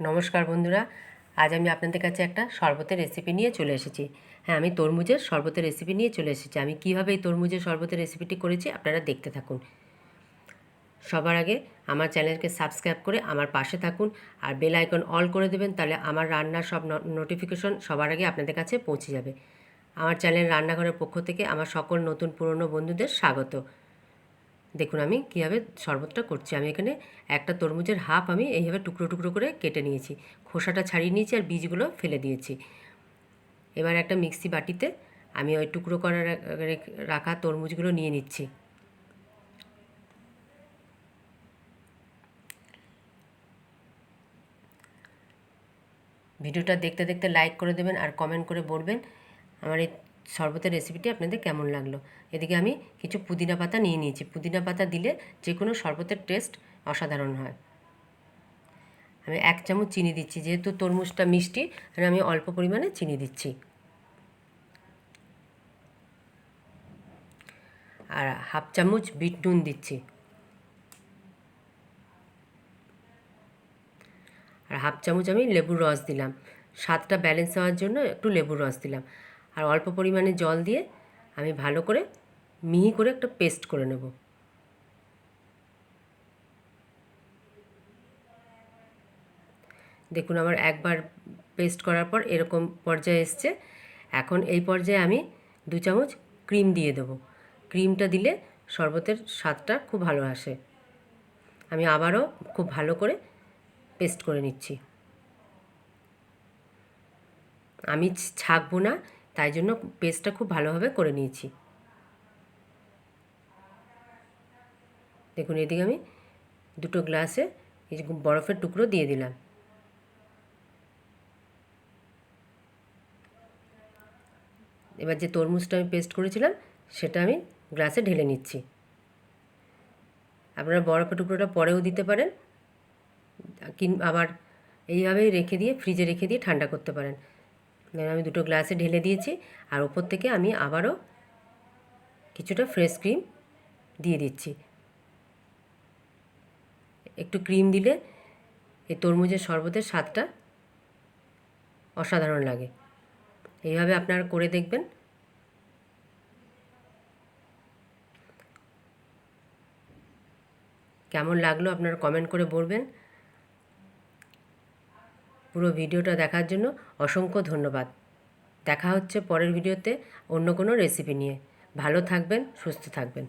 নমস্কার বন্ধুরা, আজ আমি আপনাদের কাছে একটা শরবতের রেসিপি নিয়ে চলে এসেছি। হ্যাঁ, আমি তরমুজের শরবতের রেসিপি নিয়ে চলে এসেছি। আমি কীভাবে এই তরমুজের শরবতের রেসিপিটি করেছি আপনারা দেখতে থাকুন। সবার আগে আমার চ্যানেলকে সাবস্ক্রাইব করে আমার পাশে থাকুন আর বেল আইকন অল করে দেবেন, তাহলে আমার রান্নার সব নোটিফিকেশন সবার আগে আপনাদের কাছে পৌঁছে যাবে। আমার চ্যানেল রান্নাঘরের পক্ষ থেকে আমার সকল নতুন পুরনো বন্ধুদের স্বাগত। দেখুন আমি কীভাবে শরবতটা করছি। আমি এখানে একটা তরমুজের হাফ আমি এইভাবে টুকরো টুকরো করে কেটে নিয়েছি, খোসাটা ছাড়িয়ে নিয়েছি আর বীজগুলো ফেলে দিয়েছি। এবার একটা মিক্সি বাটিতে আমি ওই টুকরো করা রাখা তরমুজগুলো নিয়ে নিচ্ছি। ভিডিওটা দেখতে দেখতে লাইক করে দেবেন আর কমেন্ট করে বলবেন আমার এই শরবতের রেসিপিটি আপনাদের কেমন লাগলো। এদিকে আমি কিছু পুদিনা পাতা নিয়ে নিয়েছি। পুদিনা পাতা দিলে যে কোনো শরবতের টেস্ট অসাধারণ হয়। আমি 1 চামচ চিনি দিচ্ছি, যেহেতু তরমুজটা মিষ্টি আমি অল্প পরিমাণে চিনি দিচ্ছি। আর হাফ চামচ বিট নুন দিচ্ছি, আর হাফ চামচ আমি লেবুর রস দিলাম। স্বাদটা ব্যালেন্স হওয়ার জন্য একটু লেবুর রস দিলাম। আর অল্প পরিমাণে জল দিয়ে আমি ভালো করে মিহি করে একটা পেস্ট করে নেব। দেখুন আমার একবার পেস্ট করার পর এরকম পর্যায়ে এসছে। এখন এই পর্যায়ে আমি 2 চামচ ক্রিম দিয়ে দেবো। ক্রিমটা দিলে শরবতের স্বাদটা খুব ভালো আসে। আমি আবারও খুব ভালো করে পেস্ট করে নিচ্ছি। আমি ছাঁকবো না, তাই জন্য পেস্টটা খুব ভালোভাবে করে নিয়েছি। দেখুন এদিকে আমি 2টো গ্লাসে এই যে বরফের টুকরো দিয়ে দিলাম। এবার যে তরমুজটা আমি পেস্ট করেছিলাম সেটা আমি গ্লাসে ঢেলে নিচ্ছি। আপনারা বরফের টুকরোটা পরেও দিতে পারেন, আবার এইভাবেই রেখে দিয়ে ফ্রিজে রেখে দিয়ে ঠান্ডা করতে পারেন। আমি 2টো গ্লাসে ঢেলে দিয়েছি আর ওপর থেকে আমি আবারও কিছুটা ফ্রেশ ক্রিম দিয়ে দিচ্ছি। একটু ক্রিম দিলে এই তরমুজের শরবতের স্বাদটা অসাধারণ লাগে। এইভাবে আপনারা করে দেখবেন। কেমন লাগলো আপনারা কমেন্ট করে বলবেন। পুরো ভিডিওটা দেখার জন্য অসংখ্য ধন্যবাদ। দেখা হচ্ছে পরের ভিডিওতে অন্য কোনো রেসিপি নিয়ে। ভালো থাকবেন, সুস্থ থাকবেন।